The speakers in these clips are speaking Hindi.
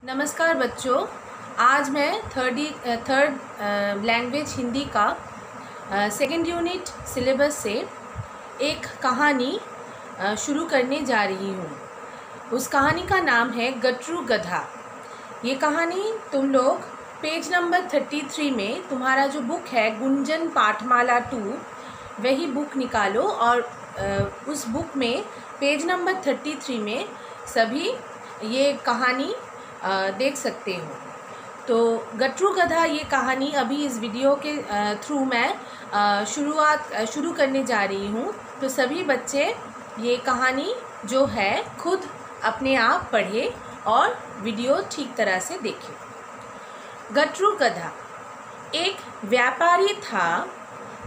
नमस्कार बच्चों, आज मैं थर्ड लैंग्वेज हिंदी का सेकेंड यूनिट सिलेबस से एक कहानी शुरू करने जा रही हूँ। उस कहानी का नाम है गटरू गधा। ये कहानी तुम लोग पेज नंबर 33 में तुम्हारा जो बुक है गुंजन पाठमाला 2 वही बुक निकालो और उस बुक में पेज नंबर 33 में सभी ये कहानी देख सकते हो। तो गटरू गधा ये कहानी अभी इस वीडियो के थ्रू मैं शुरू करने जा रही हूँ। तो सभी बच्चे ये कहानी जो है खुद अपने आप पढ़े और वीडियो ठीक तरह से देखें। गटरू गधा। एक व्यापारी था।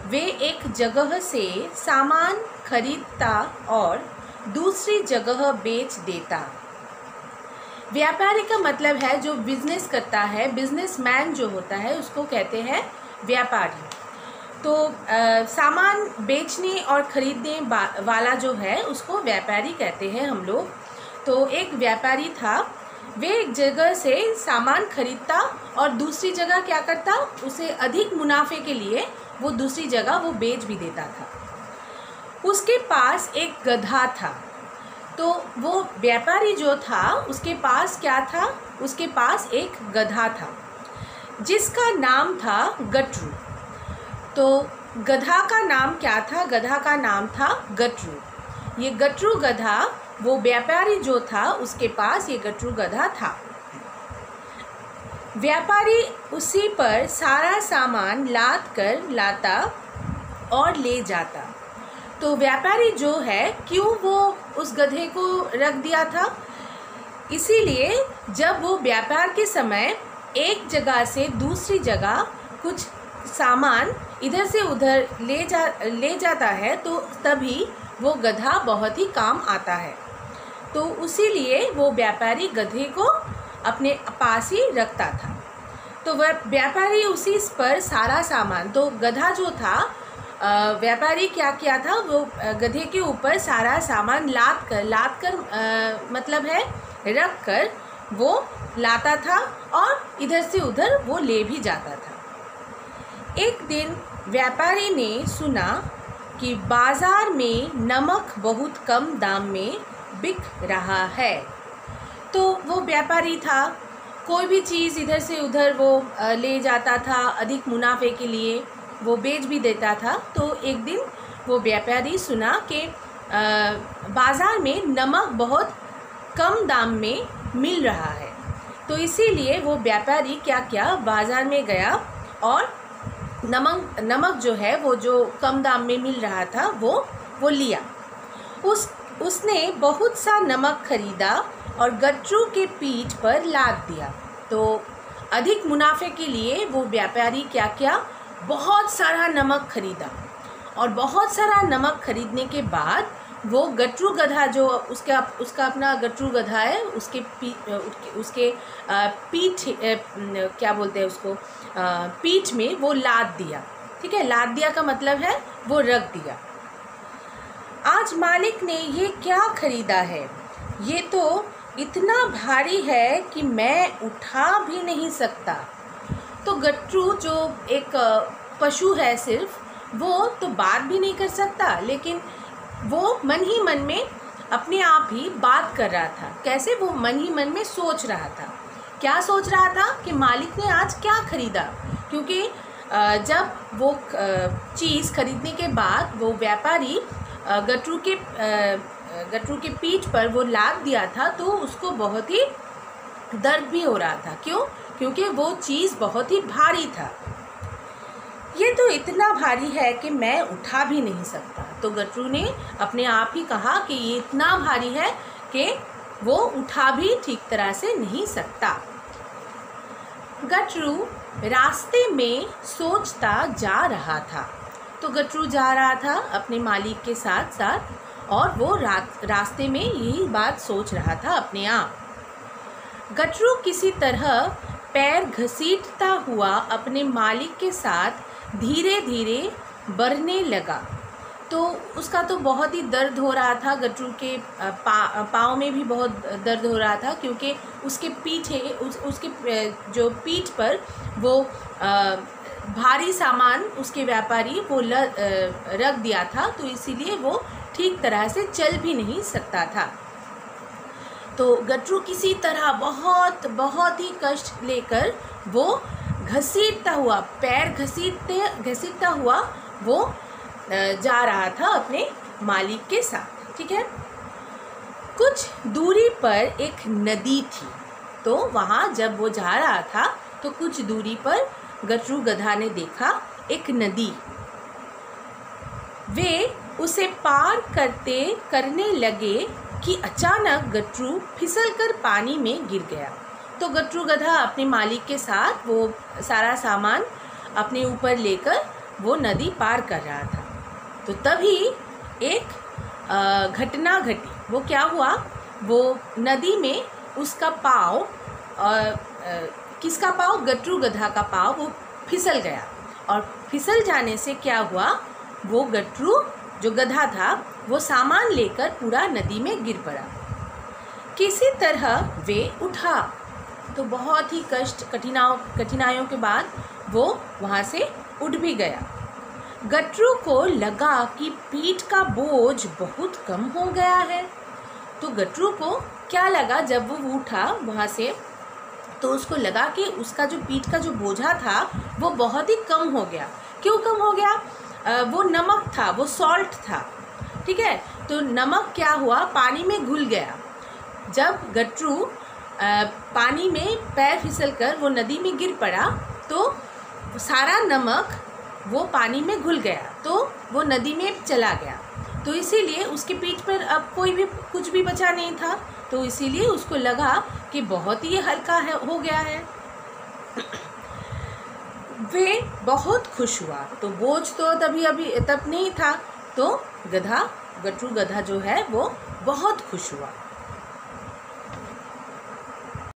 वे एक जगह से सामान खरीदता और दूसरी जगह बेच देता। व्यापारी का मतलब है जो बिजनेस करता है, बिजनेसमैन जो होता है उसको कहते हैं व्यापारी। तो सामान बेचने और खरीदने वाला जो है उसको व्यापारी कहते हैं हम लोग। तो एक व्यापारी था। वे एक जगह से सामान खरीदता और दूसरी जगह क्या करता, उसे अधिक मुनाफे के लिए वो दूसरी जगह वो बेच भी देता था। उसके पास एक गधा था। तो वो व्यापारी जो था उसके पास क्या था, उसके पास एक गधा था जिसका नाम था गटरू। तो गधा का नाम क्या था, गधा का नाम था गटरू। ये गटरू गधा, वो व्यापारी जो था उसके पास ये गटरू गधा था। व्यापारी उसी पर सारा सामान लाद कर लाता और ले जाता। तो व्यापारी जो है क्यों वो उस गधे को रख दिया था, इसीलिए जब वो व्यापार के समय एक जगह से दूसरी जगह कुछ सामान इधर से उधर ले जाता है तो तभी वो गधा बहुत ही काम आता है। तो उसीलिए वो व्यापारी गधे को अपने पास ही रखता था। तो वह व्यापारी उसी पर सारा सामान, तो गधा जो था व्यापारी क्या किया था, वो गधे के ऊपर सारा सामान लाद कर मतलब है रख कर वो लाता था और इधर से उधर वो ले भी जाता था। एक दिन व्यापारी ने सुना कि बाज़ार में नमक बहुत कम दाम में बिक रहा है। तो वो व्यापारी था, कोई भी चीज़ इधर से उधर वो ले जाता था, अधिक मुनाफे के लिए वो बेच भी देता था। तो एक दिन वो व्यापारी सुना कि बाज़ार में नमक बहुत कम दाम में मिल रहा है। तो इसीलिए वो व्यापारी क्या किया, बाज़ार में गया और नमक जो है वो जो कम दाम में मिल रहा था वो लिया। उसने बहुत सा नमक खरीदा और गटरू के पीठ पर लाद दिया। तो अधिक मुनाफे के लिए वो व्यापारी क्या किया, बहुत सारा नमक खरीदा और बहुत सारा नमक खरीदने के बाद वो गटरू गधा जो उसका अपना गटरू गधा है उसके पीठ क्या बोलते हैं उसको, पीठ में वो लाद दिया। ठीक है, लाद दिया का मतलब है वो रख दिया। आज मालिक ने ये क्या खरीदा है, ये तो इतना भारी है कि मैं उठा भी नहीं सकता। तो गटरू जो एक पशु है सिर्फ, वो तो बात भी नहीं कर सकता, लेकिन वो मन ही मन में अपने आप ही बात कर रहा था। कैसे, वो मन ही मन में सोच रहा था। क्या सोच रहा था कि मालिक ने आज क्या खरीदा, क्योंकि जब वो चीज़ खरीदने के बाद वो व्यापारी गटरू के पीठ पर वो लाद दिया था तो उसको बहुत ही दर्द भी हो रहा था। क्यों? क्योंकि वो चीज़ बहुत ही भारी था। ये तो इतना भारी है कि मैं उठा भी नहीं सकता। तो गटरू ने अपने आप ही कहा कि ये इतना भारी है कि वो उठा भी ठीक तरह से नहीं सकता। गटरू रास्ते में सोचता जा रहा था। तो गटरू जा रहा था अपने मालिक के साथ साथ और वो रास्ते में यही बात सोच रहा था अपने आप। गटरू किसी तरह पैर घसीटता हुआ अपने मालिक के साथ धीरे धीरे बढ़ने लगा। तो उसका तो बहुत ही दर्द हो रहा था, गट्टू के पाँव में भी बहुत दर्द हो रहा था, क्योंकि उसके पीछे उसके जो पीठ पर वो भारी सामान उसके व्यापारी वो रख दिया था, तो इसीलिए वो ठीक तरह से चल भी नहीं सकता था। तो गट्टू किसी तरह बहुत ही कष्ट लेकर वो घसीटता हुआ, पैर घसीटता हुआ वो जा रहा था अपने मालिक के साथ। ठीक है, कुछ दूरी पर एक नदी थी, तो वहाँ जब वो जा रहा था तो कुछ दूरी पर गट्टू गधा ने देखा एक नदी। वे उसे पार करने लगे कि अचानक गट्टू फिसलकर पानी में गिर गया। तो गट्टू गधा अपने मालिक के साथ वो सारा सामान अपने ऊपर लेकर वो नदी पार कर रहा था। तो तभी एक घटना घटी। वो क्या हुआ, वो नदी में उसका पाँव, किसका पाँव, गट्टू गधा का पाँव वो फिसल गया, और फिसल जाने से क्या हुआ, वो गट्टू जो गधा था वो सामान लेकर पूरा नदी में गिर पड़ा। किसी तरह वे उठा, तो बहुत ही कठिनाइयों के बाद वो वहाँ से उठ भी गया। गट्टू को लगा कि पीठ का बोझ बहुत कम हो गया है। तो गट्टू को क्या लगा, जब वो उठा वहाँ से, तो उसको लगा कि उसका जो पीठ का जो बोझा था वो बहुत ही कम हो गया। क्यों कम हो गया, वो नमक था, वो सॉल्ट था। ठीक है, तो नमक क्या हुआ, पानी में घुल गया। जब गट्टू पानी में पैर फिसलकर वो नदी में गिर पड़ा, तो सारा नमक वो पानी में घुल गया, तो वो नदी में चला गया। तो इसीलिए उसके पीठ पर अब कोई भी कुछ भी बचा नहीं था, तो इसीलिए उसको लगा कि बहुत ही हल्का हो गया है। वे बहुत खुश हुआ। तो बोझ तो तब नहीं था, तो गट्टू गधा जो है वो बहुत खुश हुआ।